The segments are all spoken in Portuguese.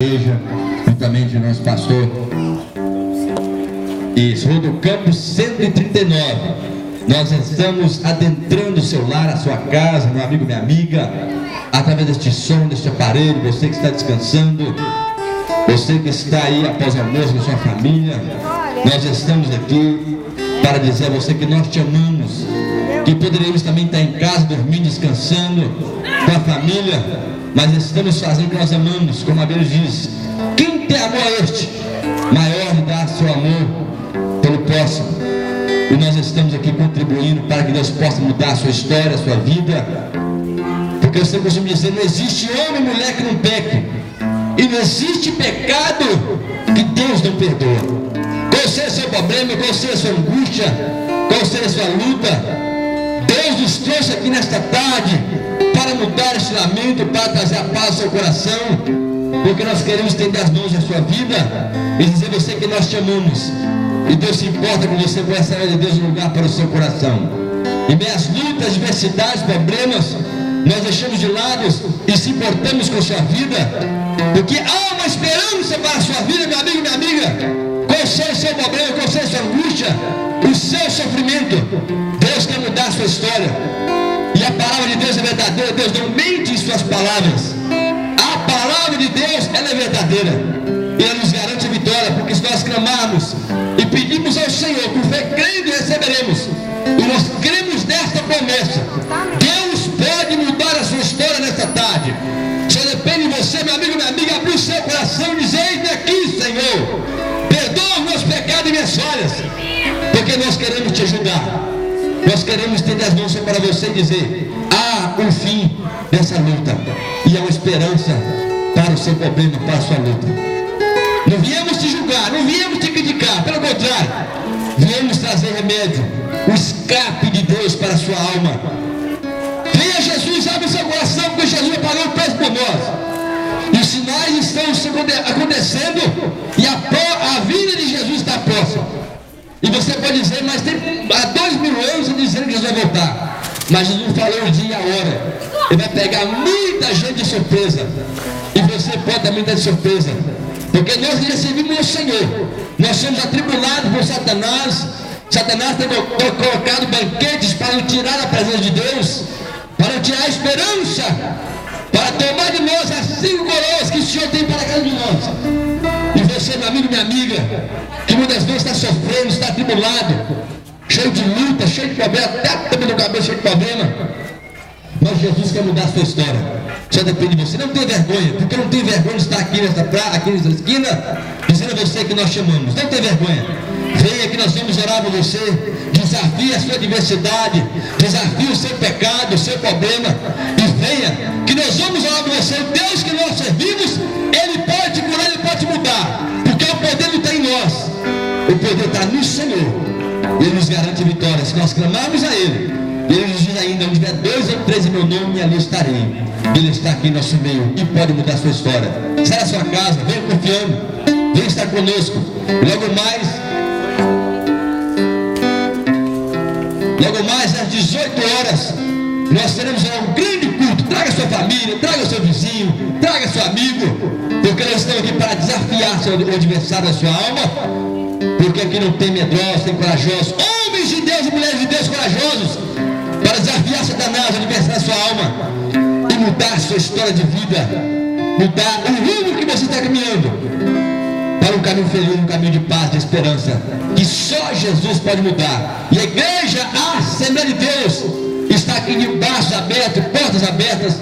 igreja, juntamente o nosso pastor. Isso, Rua do Campo 139. Nós estamos adentrando o seu lar, a sua casa, meu amigo, minha amiga, através deste som, deste aparelho. Você que está descansando, você que está aí após o almoço com sua família, nós estamos aqui para dizer a você que nós te amamos, que poderíamos também estar em casa, dormindo, descansando com a família, mas estamos fazendo o que nós amamos, como a Bíblia diz: quem tem amor a este, maior lhe dá seu amor pelo próximo. E nós estamos aqui contribuindo para que Deus possa mudar a sua história, a sua vida, porque você costuma dizer: não existe homem e mulher que não peque, e não existe pecado que Deus não perdoa. Qual seja o seu problema, qual seja a sua angústia, qual seja a sua luta, Deus nos trouxe aqui nesta tarde para mudar este lamento, para trazer a paz ao seu coração, porque nós queremos estender as mãos à sua vida e dizer a você que nós te amamos, e Deus se importa com você, com essa de Deus no lugar para o seu coração. Em meias lutas, diversidades, problemas, nós deixamos de lado e se importamos com a sua vida, porque há uma esperança para a sua vida, meu amigo e minha amiga. Qual seja o seu problema, qual seja a sua angústia, o seu sofrimento, Deus quer mudar a sua história. E a palavra de Deus é verdadeira, Deus não mente em suas palavras. A palavra de Deus, ela é verdadeira, e ela nos garante a vitória, porque se nós clamarmos e pedimos ao Senhor, com fé crendo, receberemos. E nós cremos nesta promessa. Deus pode mudar a sua história nesta tarde. Só depende de você, meu amigo, minha amiga, abrir o seu coração e dizer: eis-me aqui, Senhor, perdoa os meus pecados e minhas falhas, porque nós queremos te ajudar. Nós queremos estender as mãos para você e dizer: há um fim dessa luta, e há uma esperança para o seu problema, para a sua luta. Não viemos te julgar, não viemos te criticar, pelo contrário, viemos trazer remédio, o escape de Deus para a sua alma. Venha Jesus, abre o seu coração, porque Jesus pagou o preço por nós, e os sinais estão acontecendo, e a vida de Jesus está próxima. E você pode dizer: mas tem há 2000 anos dizendo que Jesus vai voltar. Mas Jesus falou o dia e a hora. Ele vai pegar muita gente de surpresa, e você pode também estar de surpresa, porque nós recebemos o Senhor. Nós somos atribulados por Satanás. Satanás tem colocado banquetes para nos tirar a presença de Deus, para nos tirar a esperança, para tomar de nós as 5 coroas que o Senhor tem para cada um de nós. E você, meu amigo, minha amiga, que muitas vezes está sofrendo, está atribulado, cheio de luta, cheio de problema, até também no cabelo cheio de problema, mas Jesus quer mudar a sua história. Só depende de você. Não tenha vergonha, porque eu não tenho vergonha de estar aqui nessa esquina dizendo a você que nós chamamos. Não tenha vergonha. Venha que nós vamos orar por você. Desafie a sua diversidade, desafie o seu pecado, o seu problema, e venha que nós vamos orar por você. O Deus que nós servimos, Ele pode te curar, Ele pode te mudar, porque o poder não está em nós, o poder está no Senhor. Ele nos garante vitória se nós clamarmos a Ele. Ele nos diz ainda: onde tiver 2 ou 3 em meu nome, ali estarei. Ele está aqui em nosso meio e pode mudar a sua história. Sai da sua casa, venha confiando, venha estar conosco. Logo mais às 18 horas, nós teremos um grande culto. Traga sua família, traga seu vizinho, traga seu amigo, porque nós estamos aqui para desafiar o adversário da sua alma, porque aqui não tem medrosos, tem corajosos, homens de Deus e mulheres de Deus corajosos, para desafiar Satanás, o adversário da sua alma, e mudar a sua história de vida, mudar o rumo que você está caminhando para um caminho feliz, um caminho de paz, de esperança, que só Jesus pode mudar. E a igreja, a Assembleia de Deus, está aqui de braços abertos, portas abertas,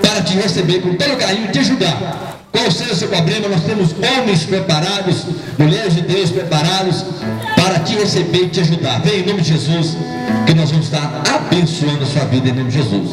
para te receber com todo carinho e te ajudar. Qual seja o seu problema, nós temos homens preparados, mulheres de Deus preparados para te receber e te ajudar. Vem em nome de Jesus, que nós vamos estar abençoando a sua vida em nome de Jesus.